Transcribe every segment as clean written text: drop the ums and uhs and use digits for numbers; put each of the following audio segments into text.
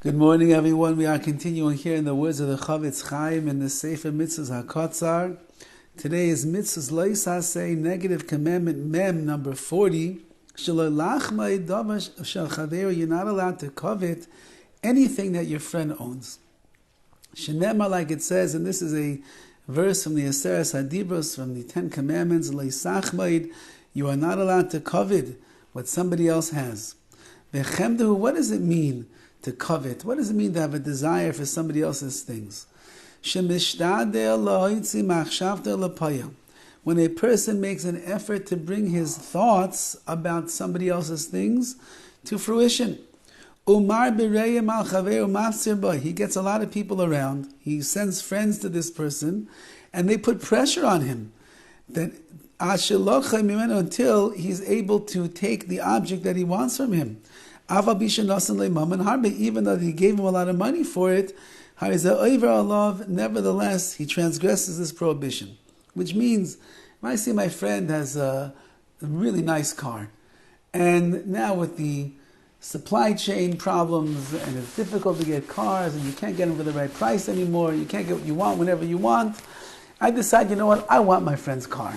Good morning, everyone. We are continuing here in the words of the Horowitz in the Sefer HaMitzvos HaKotzar. Today is Mitzvahs Lo Yisaseh, negative commandment Mem number 40. Shelo lachmai davash shel chaveru, you're not allowed to covet anything that your friend owns. Shenema, like it says, and this is a verse from the Aseres HaDibros, from the Ten Commandments, Lo yisachmaid, you are not allowed to covet what somebody else has. Vechemdehu, what does it mean to covet? What does it mean to have a desire for somebody else's things? When a person makes an effort to bring his thoughts about somebody else's things to fruition. He gets a lot of people around. He sends friends to this person and they put pressure on him that until he's able to take the object that he wants from him. Even though he gave him a lot of money for it, nevertheless, he transgresses this prohibition. Which means, when I see my friend has a really nice car, and now with the supply chain problems, and it's difficult to get cars, and you can't get them for the right price anymore, you can't get what you want whenever you want, I decide, you know what, I want my friend's car.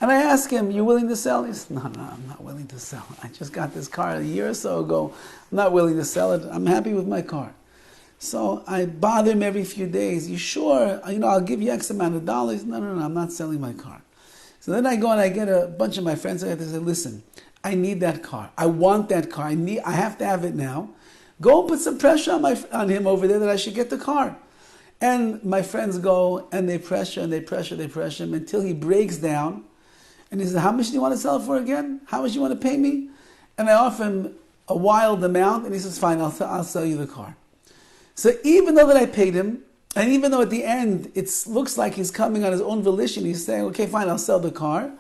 And I ask him, you willing to sell? He says, no, I'm not willing to sell. I just got this car a year or so ago. I'm not willing to sell it. I'm happy with my car. So I bother him every few days. You sure? I'll give you X amount of dollars. No, I'm not selling my car. So then I go and I get a bunch of my friends. I have to say, listen, I need that car. I want that car. I have to have it now. Go and put some pressure on him over there that I should get the car. And my friends go and they pressure him until he breaks down. And he says, how much do you want to sell it for again? How much do you want to pay me? And I offer him a wild amount, and he says, fine, I'll sell you the car. So even though that I paid him, and even though at the end it looks like he's coming on his own volition, he's saying, okay, fine, I'll sell the car.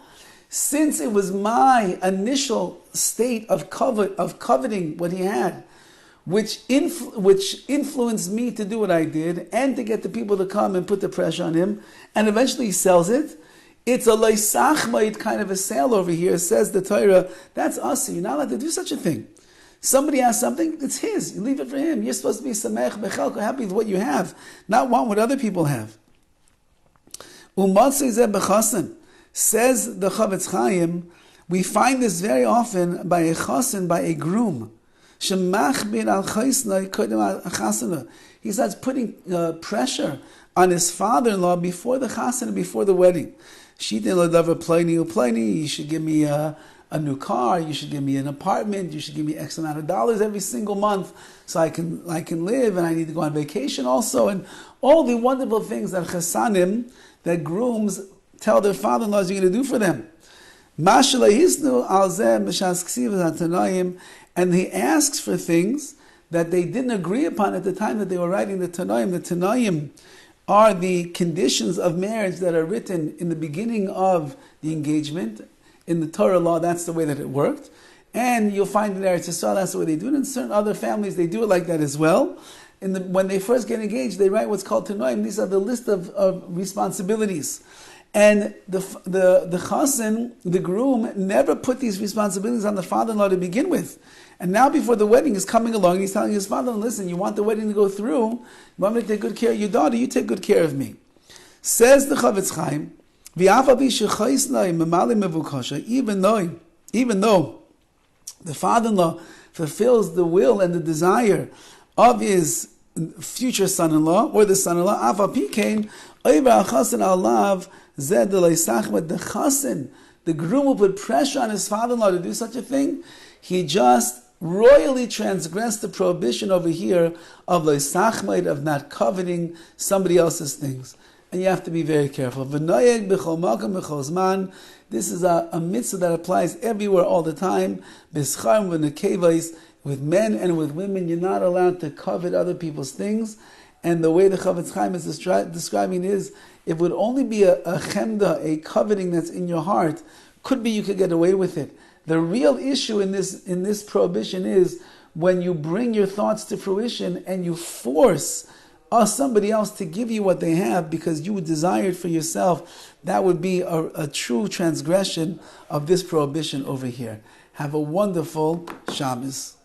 Since it was my initial state of coveting what he had, which influenced me to do what I did, and to get the people to come and put the pressure on him, and eventually he sells it, it's a loisachmaid kind of a sale over here, says the Torah. That's us. You're not allowed to do such a thing. Somebody has something, it's his. You leave it for him. You're supposed to be samech bechelko, happy with what you have, not want what other people have. Umatzei zeh bechasen, says the Chavetz Chaim, we find this very often by a chasen, by a groom. Shemachbir al chaisna kodem al chasana. He starts putting pressure on his father-in-law before the chasana, before the wedding. You should give me a new car, you should give me an apartment, you should give me X amount of dollars every single month so I can live, and I need to go on vacation also, and all the wonderful things that chasanim, that grooms tell their father-in-laws you're going to do for them. And he asks for things that they didn't agree upon at the time that they were writing the Tanaim. The Tanaim are the conditions of marriage that are written in the beginning of the engagement. In the Torah law, that's the way that it worked. And you'll find in Eretz Yisrael, that's the way they do it. In certain other families, they do it like that as well. When they first get engaged, they write what's called Tanoim. These are the list of responsibilities. And the chasen, the groom, never put these responsibilities on the father-in-law to begin with. And now before the wedding is coming along, he's telling his father, listen, you want the wedding to go through, you want me to take good care of your daughter, you take good care of me. Says the Horowitz even though the father-in-law fulfills the will and the desire of his future son-in-law, or the son-in-law, the chasen, the groom will put pressure on his father-in-law to do such a thing. He just royally transgressed the prohibition over here of loisachmaid, of not coveting somebody else's things. And you have to be very careful. This is a mitzvah that applies everywhere all the time. With men and with women, you're not allowed to covet other people's things. And the way the Chavetz Chaim is describing is, it would only be a chemda, a coveting that's in your heart. Could be you could get away with it. The real issue in this prohibition is when you bring your thoughts to fruition and you force somebody else to give you what they have because you would desire it for yourself. That would be a true transgression of this prohibition over here. Have a wonderful Shabbos.